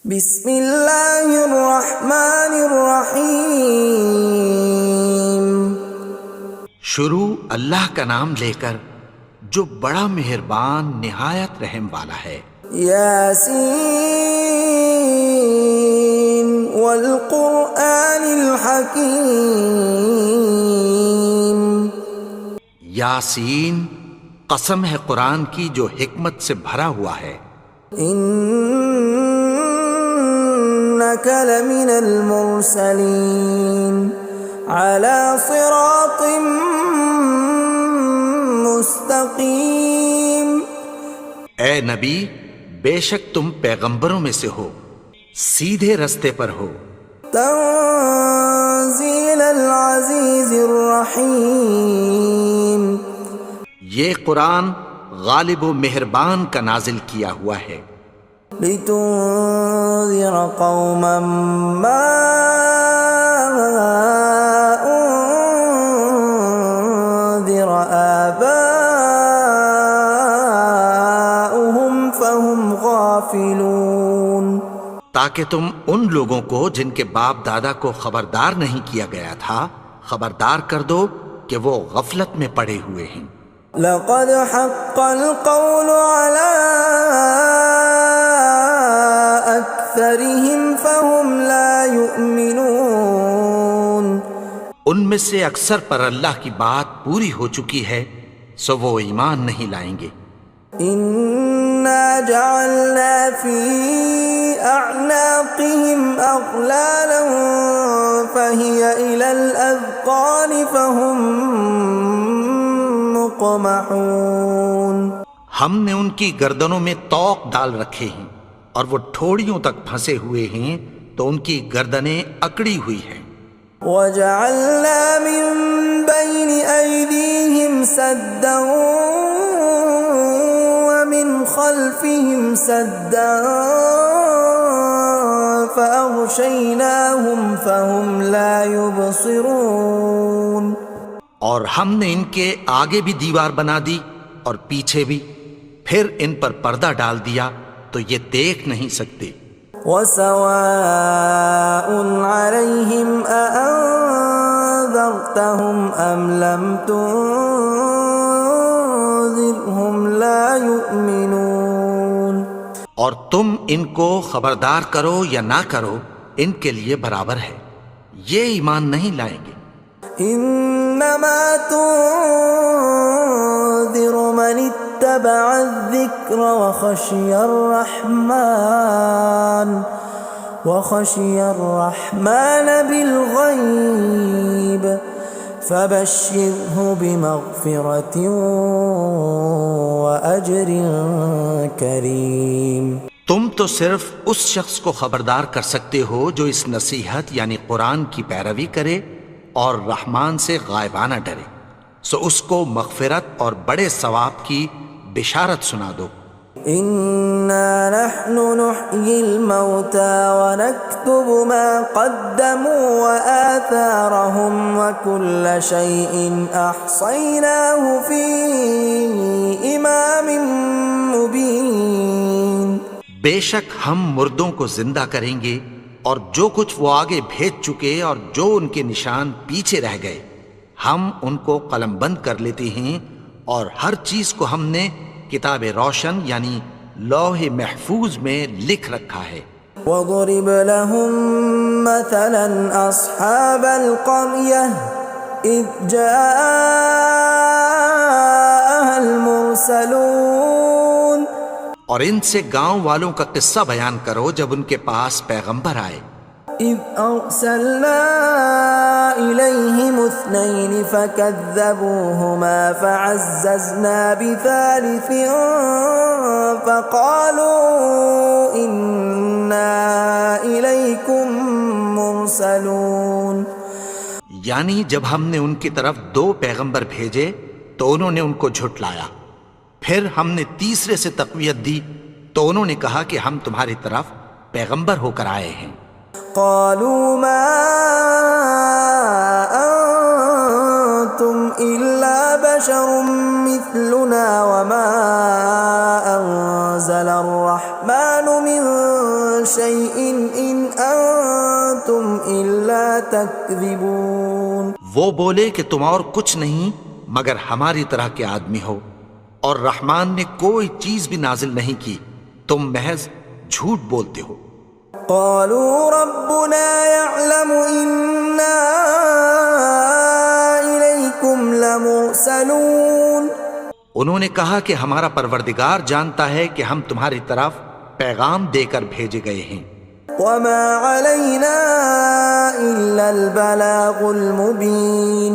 بسم اللہ الرحمن الرحیم۔ شروع اللہ کا نام لے کر جو بڑا مہربان نہایت رحم والا ہے۔ یاسین والقرآن الحکیم۔ یاسین، قسم ہے قرآن کی جو حکمت سے بھرا ہوا ہے۔ انک لمن المرسلین علی صراط مستقیم۔ اے نبی، بے شک تم پیغمبروں میں سے ہو، سیدھے رستے پر ہو۔ تنزیل العزیز الرحیم۔ یہ قرآن غالب و مہربان کا نازل کیا ہوا ہے۔ لتنذر قوما ما انذر آباؤهم فهم غافلون۔ تاکہ تم ان لوگوں کو جن کے باپ دادا کو خبردار نہیں کیا گیا تھا خبردار کر دو کہ وہ غفلت میں پڑے ہوئے ہیں۔ لقد حق القول على أكثرهم فهم لا يؤمنون۔ ان میں سے اکثر پر اللہ کی بات پوری ہو چکی ہے سو وہ ایمان نہیں لائیں گے۔ إنا جعلنا في أعناقهم أغلالا فهي إلى الأذقان فهم مقمحون۔ ہم نے ان کی گردنوں میں طوق ڈال رکھے ہیں اور وہ ٹھوڑیوں تک پھنسے ہوئے ہیں تو ان کی گردنیں اکڑی ہوئی ہیں۔ وَجَعَلْنَا مِن بَيْنِ أَيْدِيهِمْ سَدًّا وَمِنْ خَلْفِهِمْ سَدًّا فَأَغْشَيْنَاهُمْ فَهُمْ لَا يُبْصِرُونَ۔ اور ہم نے ان کے آگے بھی دیوار بنا دی اور پیچھے بھی، پھر ان پر پردہ ڈال دیا تو یہ دیکھ نہیں سکتے۔ وَسَوَاءٌ عَلَيْهِمْ أَأَنذَرْتَهُمْ أَمْ لَمْ تُنذِرْهُمْ لَا يُؤْمِنُونَ۔ اور تم ان کو خبردار کرو یا نہ کرو ان کے لیے برابر ہے، یہ ایمان نہیں لائیں گے۔ انما تنذر من اتبع الذکر وخشی الرحمن بالغیب فبشرہ بمغفرۃ واجر کریم۔ تم تو صرف اس شخص کو خبردار کر سکتے ہو جو اس نصیحت یعنی قرآن کی پیروی کرے اور رحمان سے غائبانہ ڈرے، سو اس کو مغفرت اور بڑے ثواب کی بشارت سنا دو۔ اِنَّا نَحْنُ نُحْيِي الْمَوْتَى وَنَكْتُبُ مَا قَدَّمُوا وَآثَارَهُمْ وَكُلَّ شَيْءٍ أَحْصَيْنَاهُ فِي إِمَامٍ مُبِينٍ۔ بے شک ہم مردوں کو زندہ کریں گے اور جو کچھ وہ آگے بھیج چکے اور جو ان کے نشان پیچھے رہ گئے ہم ان کو قلم بند کر لیتے ہیں، اور ہر چیز کو ہم نے کتاب روشن یعنی لوح محفوظ میں لکھ رکھا ہے۔ وَضُرِبْ لَهُم مَّثَلًا أَصْحَابَ الْقَرْيَةِ إِذْ جَاءَهَا الْمُرْسَلُونَ۔ اور ان سے گاؤں والوں کا قصہ بیان کرو جب ان کے پاس پیغمبر آئے۔ إِذْ أَرْسَلْنَا إِلَيْهِمُ اثْنَيْنِ فَكَذَّبُوهُمَا فَعَزَّزْنَا بِثَالِثٍ فَقَالُوا إِنَّا إِلَيْكُمْ مُرْسَلُونَ۔ یعنی جب ہم نے ان کی طرف دو پیغمبر بھیجے تو انہوں نے ان کو جھٹلایا، پھر ہم نے تیسرے سے تقویت دی تو انہوں نے کہا کہ ہم تمہاری طرف پیغمبر ہو کر آئے ہیں۔ قالوا ما انتم الا بشر مثلنا وما انزل الرحمن من شيء إن أنتم إلا تكذبون. وہ بولے کہ تم اور کچھ نہیں مگر ہماری طرح کے آدمی ہو، اور رحمان نے کوئی چیز بھی نازل نہیں کی، تم محض جھوٹ بولتے ہو. قالوا ربنا يعلم إنا إليكم لمرسلون. انہوں نے کہا کہ ہمارا پروردگار جانتا ہے کہ ہم تمہاری طرف پیغام دے کر بھیجے گئے ہیں. وما علينا إلا البلاغ المبين.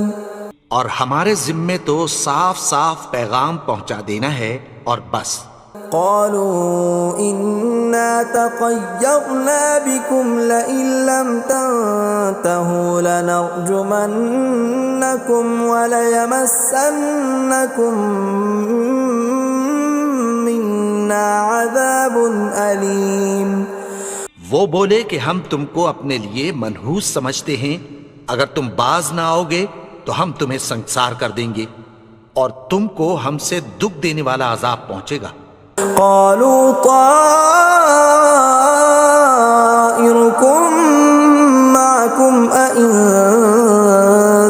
اور ہمارے ذمے تو صاف صاف پیغام پہنچا دینا ہے اور بس. قالوا إنا تطيرنا بكم لئن لم تنتهوا لنرجمنكم وليمسنكم منا عذاب أليم. وہ بولے کہ ہم تم کو اپنے لیے منحوس سمجھتے ہیں، اگر تم باز نہ آؤ گے تو ہم تمہیں سنسار کر دیں گے اور تم کو ہم سے دکھ دینے والا عذاب پہنچے گا. قالوا طائركم معكم أئن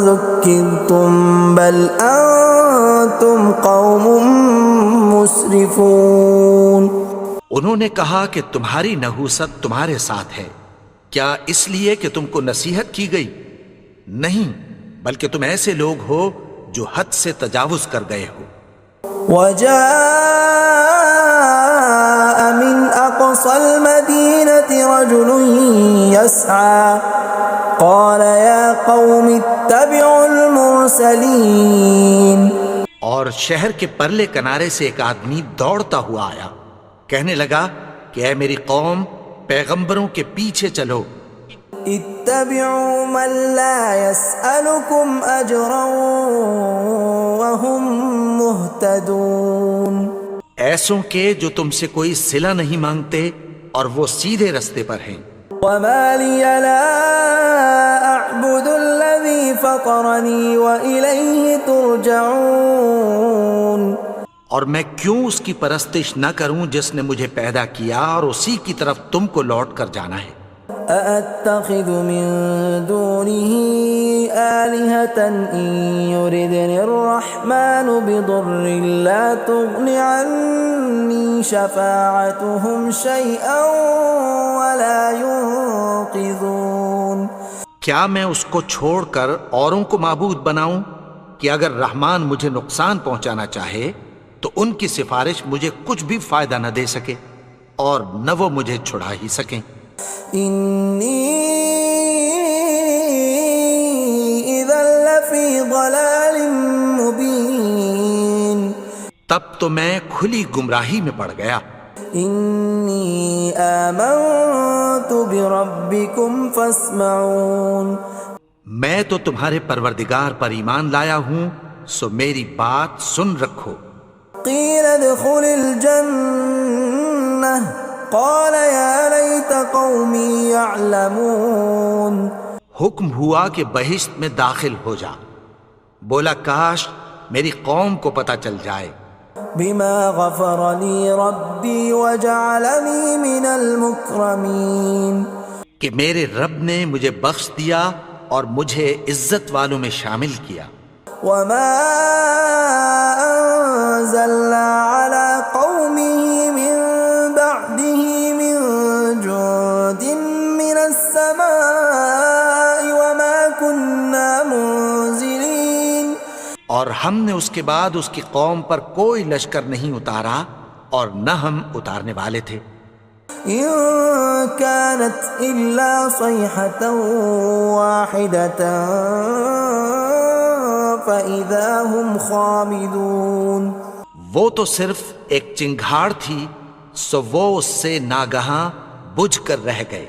ذكرتم بل أنتم قوم مسرفون. انہوں نے کہا کہ تمہاری نحوست تمہارے ساتھ ہے، کیا اس لیے کہ تم کو نصیحت کی گئی؟ نہیں، بلکہ تم ایسے لوگ ہو جو حد سے تجاوز کر گئے ہو. وجاء من أقصى المدينة رجل يسعى قال يا قوم اتبعوا المرسلين. اور شہر کے پرلے کنارے سے ایک آدمی دوڑتا ہوا آیا، کہنے لگا کہ اے میری قوم، پیغمبروں کے پیچھے چلو. اتبعوا من لا يسألكم أجرا وهم مهتدون. ایسوں کے جو تم سے کوئی صلہ نہیں مانگتے اور وہ سیدھے رستے پر ہیں. وما لي لا أعبد الذي فطرني وإليه ترجعون. اور میں کیوں اس کی پرستش نہ کروں جس نے مجھے پیدا کیا اور اسی کی طرف تم کو لوٹ کر جانا ہے. أأتخذ من دونه آلهة إن يردني الرحمن بضر لا تغن عني شفاعتهم شيئا ولا ينقذون. کیا میں اس کو چھوڑ کر اوروں کو معبود بناؤں کہ اگر رحمان مجھے نقصان پہنچانا چاہے تو ان کی سفارش مجھے کچھ بھی فائدہ نہ دے سکے اور نہ وہ مجھے چھڑا ہی سکیں. إني إذا لفي ضلال مبين. تب تو میں کھلی گمراہی میں پڑ گیا. إني آمنت بربكم فاسمعون. میں تو تمہارے پروردگار پر ایمان لایا ہوں، سو میری بات سن رکھو. قيل ادخل الجنة قال يا ليت قومي يعلمون. حکم ہوا کہ بہشت میں داخل ہو جا. بولا کاش میری قوم کو پتہ چل جائے. بما غفر لي ربي وجعلني من المكرمين. کہ میرے رب نے مجھے بخش دیا اور مجھے عزت والوں میں شامل کیا. وما أنزلنا على قومه من بعده من جند من السماء وما كنا منزلين. اور ہم نے اس کے بعد اس کی قوم پر کوئی لشکر نہیں اتارا اور نہ ہم اتارنے والے تھے. إن كانت إلا صيحة واحدة فإذا هم خامدون. وہ تو صرف ایک چنگھاڑ تھی، سو وہ اس سے ناگہاں بجھ کر رہ گئے.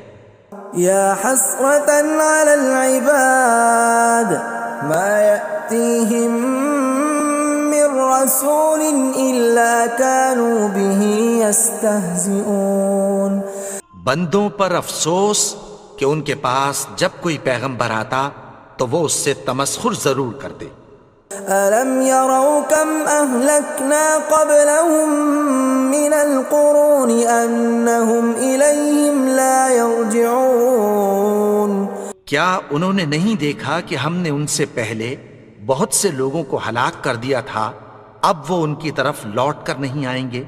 يا حسرة على العباد ما يأتيهم من رسول إلا كانوا به يستهزئون. بندوں پر افسوس کہ ان کے پاس جب کوئی پیغمبر آتا تو وہ اس سے تمسخر ضرور کرتے. ألم يروا كم أهلكنا قبلهم من القرون أنهم إليهم لا يرجعون کیا انہوں نے نہیں دیکھا کہ ہم نے ان سے پہلے بہت سے لوگوں کو ہلاک کر دیا تھا، اب وہ ان کی طرف لوٹ کر نہیں آئیں گے؟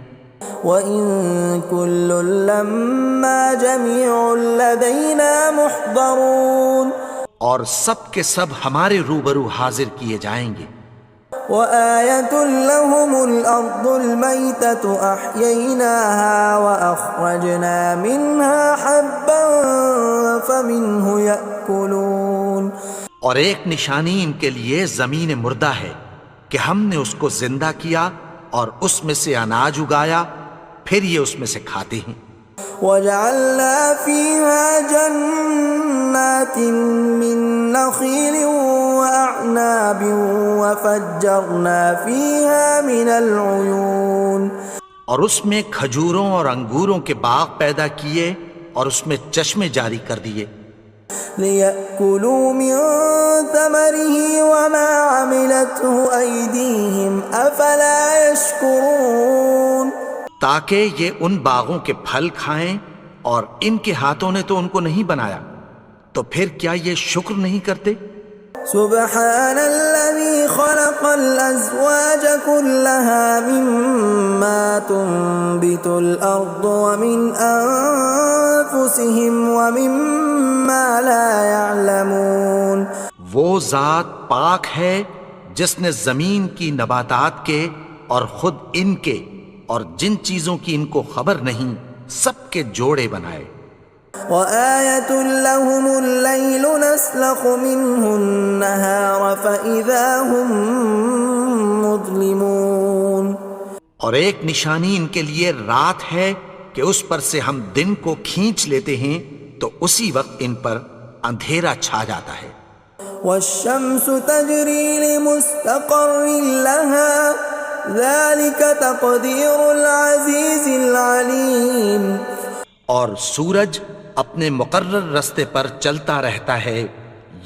وَإِن كُلٌّ لَّمَّا جَمِيعٌ لَّدَيْنَا مُحْضَرُونَ اور سب کے سب ہمارے روبرو حاضر کیے جائیں گے۔ وَآيَةٌ لَّهُمُ الْأَرْضُ الْمَيْتَةُ أَحْيَيْنَاهَا وَأَخْرَجْنَا مِنْهَا حَبًّا فَمِنْهُ يَأْكُلُونَ اور ایک نشانی ان کے لیے زمین مردہ ہے کہ ہم نے اس کو زندہ کیا اور اس میں سے اناج اگایا، پھر یہ اس میں سے کھاتے ہیں۔ وَجَعَلْنَا فِيهَا جَنَّاتٍ مِّن نَّخِيلٍ وَأَعْنَابٍ وَفَجَّرْنَا فِيهَا مِنَ الْعُيُونِ اور اس میں کھجوروں اور انگوروں کے باغ پیدا کیے اور اس میں چشمے جاری کر دیے، لِيَأْكُلُوا مِن ثَمَرِهِ وَمَا عَمِلَتْهُ أَيْدِيهِمْ أَفَلَا يَشْكُرُونَ تاکہ یہ ان باغوں کے پھل کھائیں، اور ان کے ہاتھوں نے تو ان کو نہیں بنایا، تو پھر کیا یہ شکر نہیں کرتے؟ سبحان الذي خلق الأزواج كلها مما تنبت الأرض ومن أنفسهم ومما لا يعلمون وہ ذات پاک ہے جس نے زمین کی نباتات کے اور خود ان کے اور جن چیزوں کی ان کو خبر نہیں سب کے جوڑے بنائے۔ وَآيَةٌ لَّهُمُ اللَّيْلُ نَسْلَخُ مِنْهُ النَّهَارَ فَإِذَا هُم مُظْلِمُونَ اور ایک نشانی ان کے لیے رات ہے کہ اس پر سے ہم دن کو کھینچ لیتے ہیں تو اسی وقت ان پر اندھیرا چھا جاتا ہے۔ وَالشَّمْسُ تَجْرِي لِمُسْتَقَرٍّ لَّهَا ذَلِكَ تَقْدِيرُ الْعَزِيزِ الْعَلِيمِ اور سورج اپنے مقرر رستے پر چلتا رہتا ہے،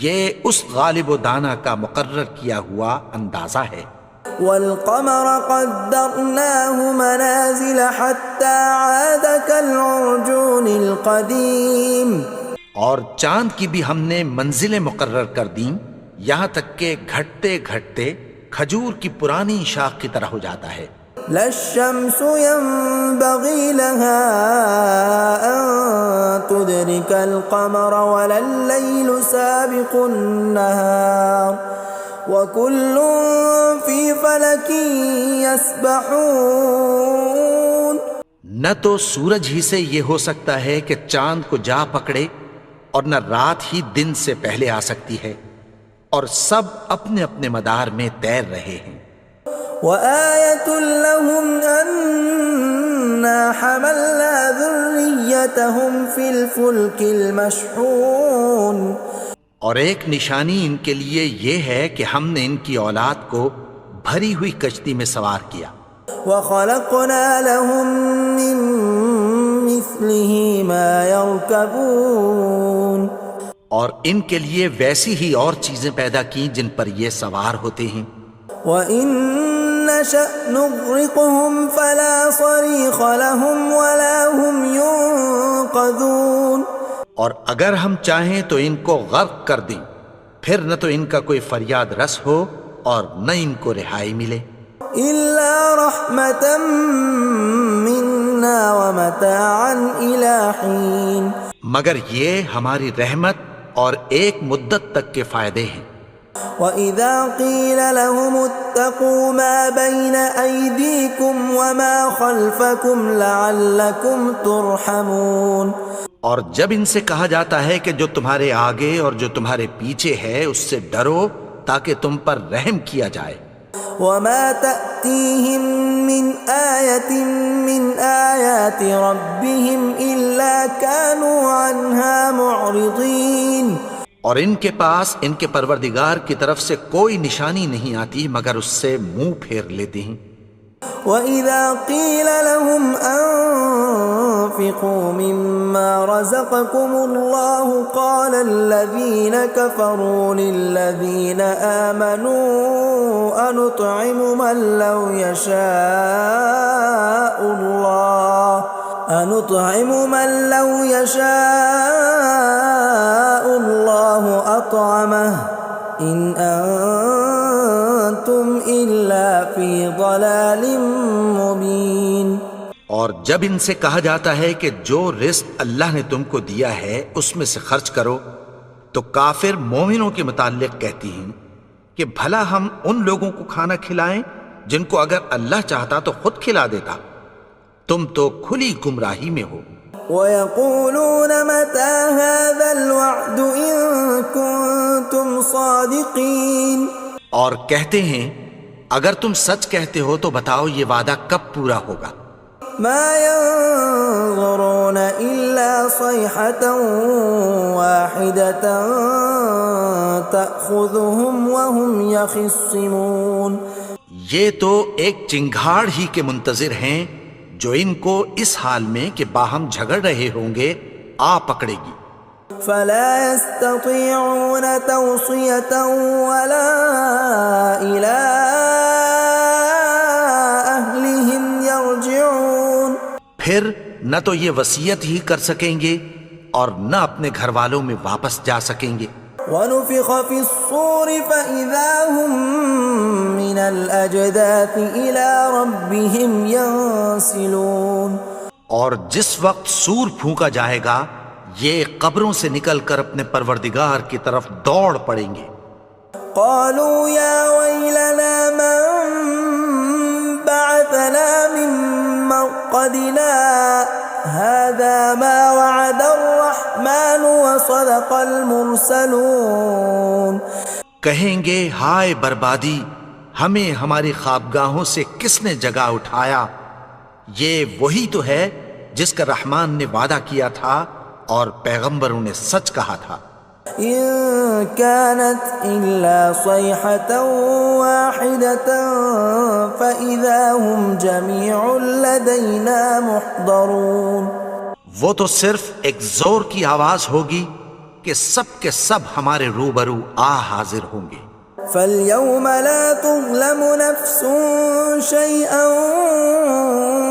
یہ اس غالب و دانا کا مقرر کیا ہوا اندازہ ہے۔ وَالْقَمَرَ قَدَّرْنَاهُ مَنَازِلَ حَتَّى عَادَ كَالْعُرْجُونِ الْقَدِيمِ اور چاند کی بھی ہم نے منزلیں مقرر کر دیں، یہاں تک کہ گھٹتے گھٹتے کھجور کی پرانی شاخ کی طرح ہو جاتا ہے۔ لا الشمس ينبغي لها أن تدرك القمر ولا الليل سابق النهار وكل في فلك يسبحون نہ تو سورج ہی سے یہ ہو سکتا ہے کہ چاند کو جا پکڑے، اور نہ رات ہی دن سے پہلے آ سکتی ہے، اور سب اپنے اپنے مدار میں تیر رہے ہیں۔ وَآيَةٌ لَّهُمْ أَنَّا حَمَلْنَا ذُرِّيَّتَهُمْ فِي الْفُلْكِ الْمَشْحُونِ اور ایک نشانی ان کے لیے یہ ہے کہ ہم نے ان کی اولاد کو بھری ہوئی کشتی میں سوار کیا۔ وَخَلَقْنَا لَهُم مِّن مِّثْلِهِ مَا يَرْكَبُونَ اور ان کے لیے ویسی ہی اور چیزیں پیدا کی جن پر یہ سوار ہوتے ہیں۔ وَإِن نَّشَأْ نُغْرِقْهُمْ فَلَا صَرِيخَ لَهُمْ وَلَا هُمْ يُنقَذُونَ اور اگر ہم چاہیں تو ان کو غرق کر دیں، پھر نہ تو ان کا کوئی فریاد رس ہو اور نہ ان کو رہائی ملے۔ إِلَّا رَحْمَةً مِّنَّا وَمَتَاعًا إِلَىٰ حِينٍ مگر یہ ہماری رحمت اور ایک مدت تک کے فائدے ہیں۔ وَإِذَا قِيلَ لَهُمُ اتَّقُوا مَا بَيْنَ أَيْدِيكُمْ وَمَا خَلْفَكُمْ لَعَلَّكُمْ تُرْحَمُونَ اور جب ان سے کہا جاتا ہے کہ جو تمہارے آگے اور جو تمہارے پیچھے ہے اس سے ڈرو تاکہ تم پر رحم کیا جائے۔ وَمَا تَأْتِيهِم مِّنْ آيَةٍ مِّنْ آيَاتِ رَبِّهِمْ إِلَّا كَانُوا عَنْهَا مُعْرِضِينَ اور ان کے پاس ان کے پروردگار کی طرف سے کوئی نشانی نہیں آتی مگر اس سے منہ پھیر لیتے ہیں۔ وَإِذَا قِيلَ لَهُمْ وأنفقوا مما رزقكم الله قال الذين كفروا للذين آمنوا أنطعم من لو يشاء الله أطعمه إن أنتم إلا في ضلال مبين۔ اور جب ان سے کہا جاتا ہے کہ جو رزق اللہ نے تم کو دیا ہے اس میں سے خرچ کرو، تو کافر مومنوں کے متعلق کہتی ہیں کہ بھلا ہم ان لوگوں کو کھانا کھلائیں جن کو اگر اللہ چاہتا تو خود کھلا دیتا، تم تو کھلی گمراہی میں ہو۔ وَيَقُولُونَ مَتَى هَذَا الْوَعْدُ إِن كُنتُمْ صَادِقِينَ، اور کہتے ہیں اگر تم سچ کہتے ہو تو بتاؤ یہ وعدہ کب پورا ہوگا۔ مَا يَنظُرُونَ إِلَّا صَيْحَةً وَاحِدَةً تَأْخُذُهُمْ وَهُمْ يَخِصِّمُونَ، یہ تو ایک چنگھاڑ ہی کے منتظر ہیں جو ان کو اس حال میں کہ باہم جھگڑ رہے ہوں گے آ پکڑے گی۔ فَلَا يَسْتَطِيعُونَ تَوْصِيَةً وَلَا إِلَىٰ أَهْلِهِمْ يَرْجِعُونَ، پھر نہ تو یہ وصیت ہی کر سکیں گے اور نہ اپنے گھر والوں میں واپس جا سکیں گے۔ وَنُفِخَ فِي الصُّورِ فَإِذَا هُم مِّنَ الْأَجْدَاثِ إِلَىٰ رَبِّهِمْ يَنسِلُونَ، اور جس وقت سور پھونکا جائے گا یہ قبروں سے نکل کر اپنے پروردگار کی طرف دوڑ پڑیں گے۔ قَالُوا يَا وَيْلَنَا مَن بَعَثَنَا مِن مَّرْقَدِنَا هَٰذَا مَا وَعَدَ الرَّحْمَٰنُ وَصَدَقَ الْمُرْسَلُونَ، کہیں گے ہائے بربادی، ہمیں ہماری خوابگاہوں سے کس نے جگا اٹھایا، یہ وہی تو ہے جس کا رحمان نے وعدہ کیا تھا اور پیغمبروں نے سچ کہا تھا۔ إِن كَانَتْ إِلَّا صَيْحَةً وَاحِدَةً فَإِذَا هُمْ جَمِيعٌ لَدَيْنَا مُحْضَرُونَ، وہ تو صرف ایک زور کی آواز ہوگی کہ سب کے سب ہمارے روبرو آ حاضر ہوں گے۔ فَالْيَوْمَ لَا تُظْلَمُ نَفْسٌ شَيْئًا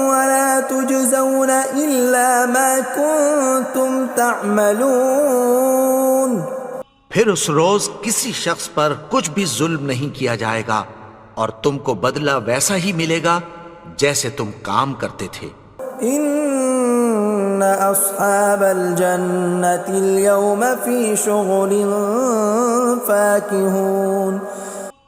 وَلَا تُجْزَوْنَ إِلَّا مَا كُنتُمْ تَعْمَلُونَ، پھر اس روز کسی شخص پر کچھ بھی ظلم نہیں کیا جائے گا اور تم کو بدلہ ویسا ہی ملے گا جیسے تم کام کرتے تھے۔ إِنَّ أَصْحَابَ الْجَنَّةِ الْيَوْمَ فِي شُغُلٍ فَاكِهُونَ،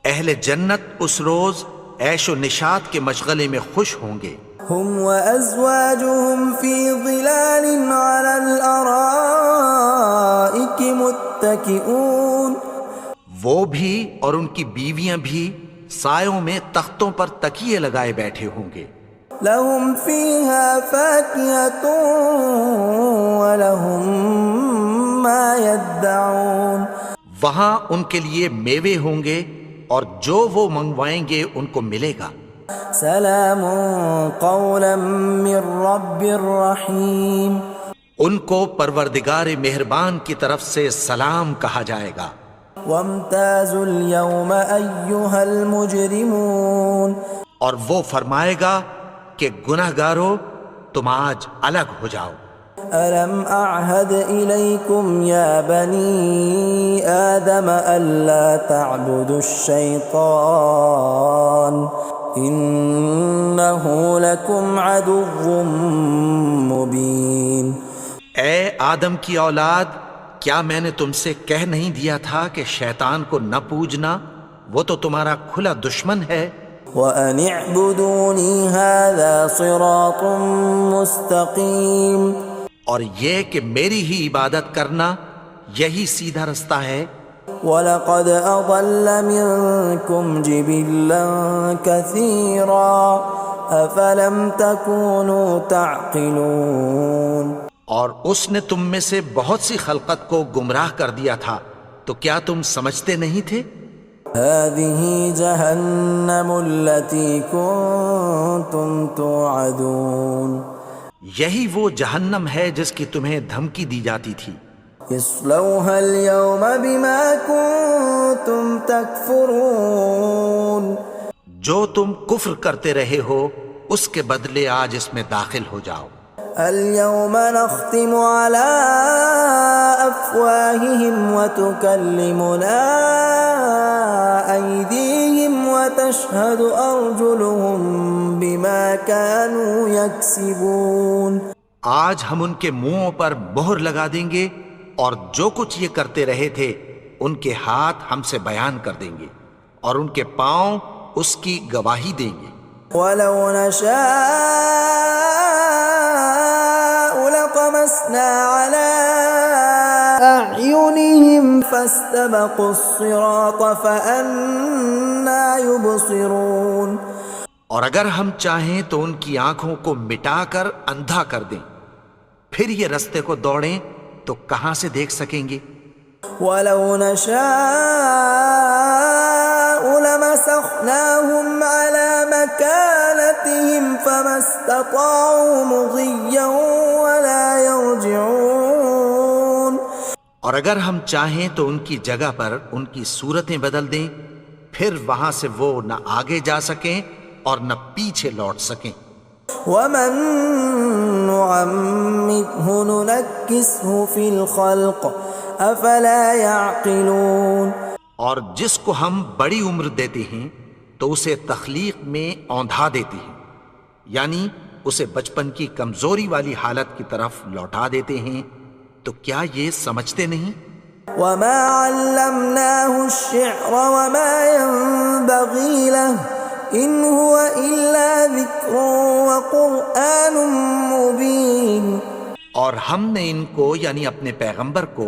اہل جنت اس روز عیش و نشاط کے مشغلے میں خوش ہوں گے۔ هُمْ وَأَزْوَاجُهُمْ فِي ظِلَالٍ عَلَى الْأَرَائِكِ مُتَّكِئُونَ، وہ بھی اور ان کی بیویاں بھی سایوں میں تختوں پر تکیے لگائے بیٹھے ہوں گے۔ لَهُمْ فِيهَا فَاكِهَةٌ وَلَهُمْ مَا يَدَّعُونَ، وہاں ان کے لیے میوے ہوں گے اور جو وہ منگوائیں گے ان کو ملے گا۔ سلام قولا من رب رحیم، ان کو پروردگار مہربان کی طرف سے سلام کہا جائے گا۔ وامتازوا اليوم ایھا المجرمون، اور وہ فرمائے گا کہ گنہگارو تم آج الگ ہو جاؤ۔ ألم أعهد إليكم يا بني آدم ألا تعبدوا الشيطان إنه لكم عدو مبين۔ اے آدم کی اولاد، کیا میں نے تم سے کہہ نہیں دیا تھا کہ شیطان کو نہ پوجنا، وہ تو تمہارا کھلا دشمن ہے۔ وَأَنِ اعْبُدُونِي هَذَا صِرَاطٌ مُسْتَقِيمٌ، اور یہ کہ میری ہی عبادت کرنا یہی سیدھا رستہ ہے۔ وَلَقَدْ أَضَلَّ مِنْكُمْ جِبِلًّا كَثِيرًا أَفَلَمْ تَكُونُوا تَعْقِلُونَ، اور اس نے تم میں سے بہت سی خلقت کو گمراہ کر دیا تھا، تو کیا تم سمجھتے نہیں تھے؟ هَذِهِ جَهَنَّمُ الَّتِي كُنْتُمْ تُوعَدُونَ، یہی وہ جہنم ہے جس کی تمہیں دھمکی دی جاتی تھی. اصلوها اليوم بما كنتم تكفرون. جو تم کفر کرتے رہے ہو اس کے بدلے آج اس میں داخل ہو جاؤ. اليوم نختم على أفواههم وتكلمنا أيديهم وتشهد أرجلهم بما كانوا يكسبون. آج ہم ان کے منہوں پر مہر لگا دیں گے اور جو کچھ یہ کرتے رہے تھے ان کے ہاتھ ہم سے بیان کر دیں گے اور ان کے پاؤں اس کی گواہی دیں گے. ولو نشاء لطمسنا على أعينهم فاستبقوا الصراط فأنى يبصرون. اور اگر ہم چاہیں تو ان کی آنکھوں کو مٹا کر اندھا کر دیں، پھر یہ رستے کو دوڑیں تو کہاں سے دیکھ سکیں گے. ولو نشاء لمسخناهم على مكانتهم فما استطاعوا مضيا ولا يرجعون. اور اگر ہم چاہیں تو ان کی جگہ پر ان کی صورتیں بدل دیں، پھر وہاں سے وہ نہ آگے جا سکیں اور نہ پیچھے لوٹ سکیں. ومن نعمره ننكسه في الخلق افلا يعقلون. اور جس کو ہم بڑی عمر دیتے ہیں تو اسے تخلیق میں اوندھا دیتے ہیں، یعنی اسے بچپن کی کمزوری والی حالت کی طرف لوٹا دیتے ہیں. تو کیا یہ سمجھتے نہیں؟ وما علمناه الشعر وما ينبغي له ان هو الا ذکر وقرآن مبین. اور ہم نے ان کو یعنی اپنے پیغمبر کو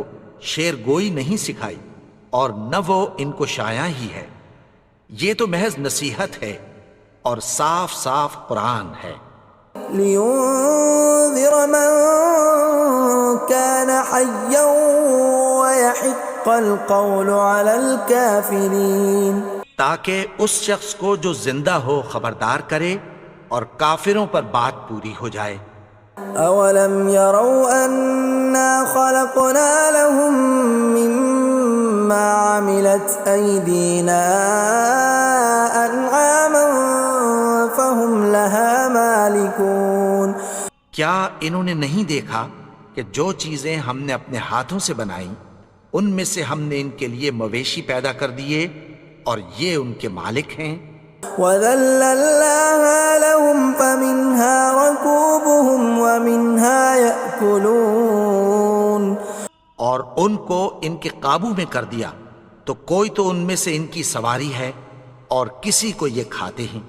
شعر گوئی نہیں سکھائی اور نہ وہ ان کو شایع ہی ہے، یہ تو محض نصیحت ہے اور صاف صاف قرآن ہے. لينذر من كان حيا ويحق القول على الكافرين. تاکہ اس شخص کو جو زندہ ہو خبردار کرے اور کافروں پر بات پوری ہو جائے. اولم يروا انا خلقنا لهم مما عملت ايدينا انعاما فهم لها مالكون. کیا انہوں نے نہیں دیکھا کہ جو چیزیں ہم نے اپنے ہاتھوں سے بنائیں ان میں سے ہم نے ان کے لیے مویشی پیدا کر دیے اور یہ ان کے مالک ہیں. وَذَلَّلْنَاهَا لَهُمْ فَمِنْهَا رَكُوبُهُمْ وَمِنْهَا يَأْكُلُونَ. اور ان کو ان کے قابو میں کر دیا تو کوئی تو ان میں سے ان کی سواری ہے اور کسی کو یہ کھاتے ہیں.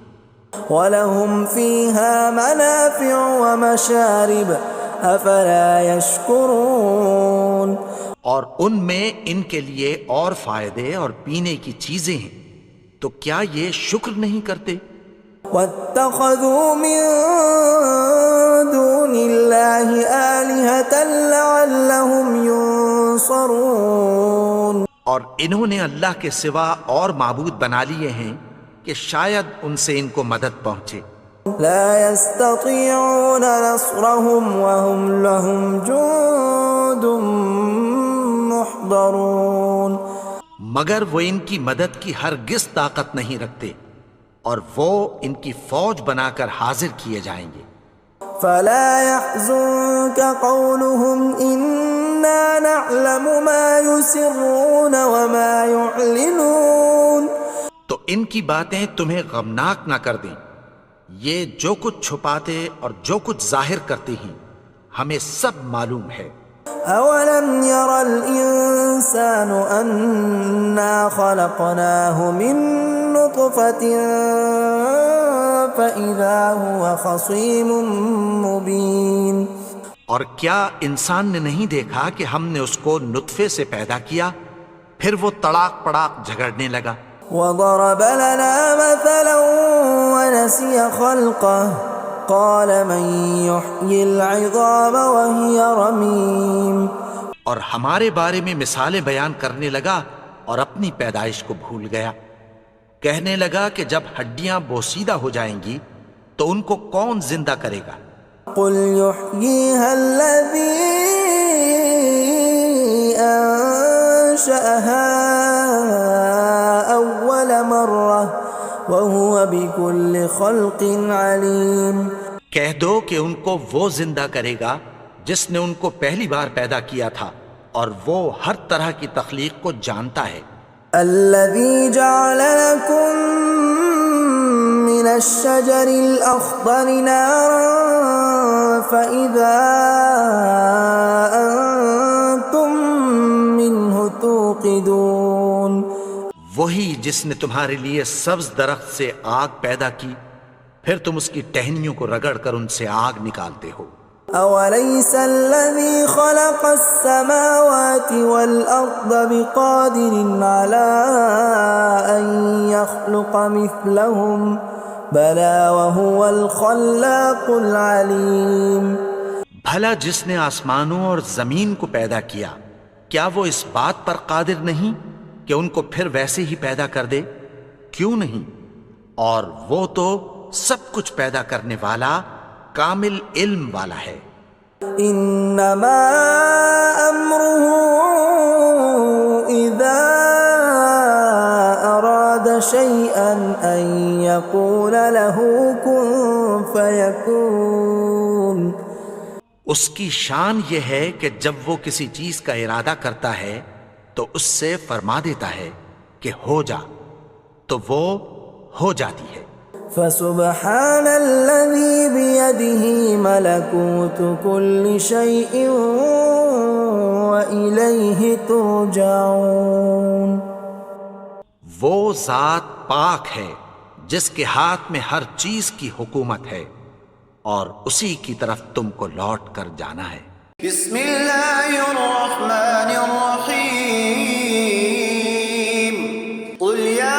وَلَهُمْ فِيهَا مَنَافِعُ وَمَشَارِبُ أَفَلَا يَشْكُرُونَ. اور ان میں ان کے لیے اور فائدے اور پینے کی چیزیں ہیں، تو کیا یہ شکر نہیں کرتے؟ وَاتَّخَذُوا مِن دُونِ اللَّهِ آلِهَةً لَعَلَّهُمْ يُنصَرُونَ. اور انہوں نے اللہ کے سوا اور معبود بنا لیے ہیں کہ شاید ان سے ان کو مدد پہنچے. لا يستطيعون نصرهم وهم لهم جند محضرون. مگر وہ ان کی مدد کی ہرگز طاقت نہیں رکھتے اور وہ ان کی فوج بنا کر حاضر کیے جائیں گے. فلا يحزنك قولهم إنا نعلم ما يسرون وما يعلنون. تو ان کی باتیں تمہیں غمناک نہ کر دیں، یہ جو کچھ چھپاتے اور جو کچھ ظاہر کرتے ہیں ہمیں سب معلوم ہے. أولم ير الإنسان أنا خلقناه من نطفة فإذا هو خصيم مبين. اور کیا انسان نے نہیں دیکھا کہ ہم نے اس کو نطفے سے پیدا کیا پھر وہ تڑاک پڑاک جھگڑنے لگا. وضرب لنا مثلا ونسي خلقه قال من يحيي العظام وهي رميم. اور ہمارے بارے میں مثالیں بیان کرنے لگا اور اپنی پیدائش کو بھول گیا. کہنے لگا کہ جب ہڈیاں بوسیدہ ہو جائیں گی تو ان کو کون زندہ کرے گا قل يحييها الذي أنشأها أول مرة وهو بكل خلق عليم. کہہ دو کہ ان کو وہ زندہ کرے گا جس نے ان کو پہلی بار پیدا کیا تھا اور وہ ہر طرح کی تخلیق کو جانتا ہے. الذي جعل لكم من الشجر الأخضر نارا فإذا أنتم منه توقدون. وہی جس نے تمہارے لیے سبز درخت سے آگ پیدا کی پھر تم اس کی ٹہنیوں کو رگڑ کر ان سے آگ نکالتے ہو. أوليس الذي خلق السماوات والأرض بقادر على أن يخلق مثلهم بلى وهو الخلاق العليم. بھلا جس نے آسمانوں اور زمین کو پیدا کیا کیا وہ اس بات پر قادر نہیں کہ ان کو پھر ویسے ہی پیدا کر دے؟ کیوں نہیں؟ اور وہ تو سب کچھ پیدا کرنے والا کامل علم والا ہے. انما امره اذا اراد شيئا ان يقول له كن فيكون. اس کی شان یہ ہے کہ جب وہ کسی چیز کا ارادہ کرتا ہے تو اس سے فرما دیتا ہے کہ ہو جا تو وہ ہو جاتی ہے. فسبحان الذي بيده ملكوت كل شيء وإليه ترجعون. وہ ذات پاک ہے جس کے ہاتھ میں ہر چیز کی حکومت ہے اور اسی کی طرف تم کو لوٹ کر جانا ہے. بسم اللہ الرحمن الرحیم. قل یا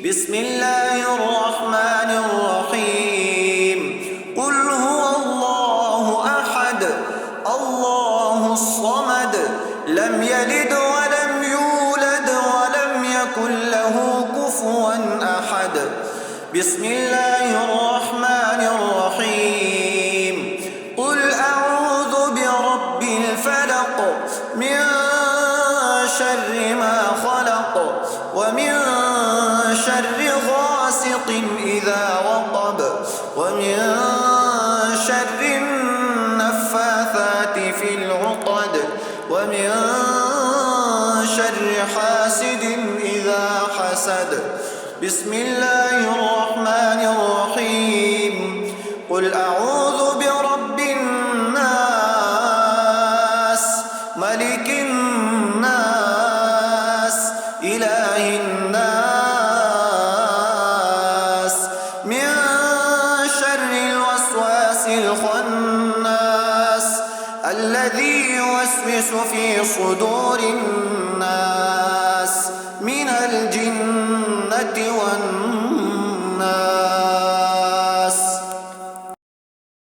بسم اللہ الرحمن الرحیم. قل هو اللہ احد اللہ الصمد لم یلد ولم یولد ولم یکن له کفوا احد. بسم اللہ الرحمن الرحیم. قل اعوذ برب الفلق من شر ما خلق ومن شر غاسق إذا وقب ومن شر النفاثات في العقد ومن شر حاسد إذا حسد. بسم الله الرحمن الرحيم. قل أعوذ برب الناس ملك الناس إله الناس من شر الوسواس الخناس الذي يوسوس في صدور الناس من الجنة والناس.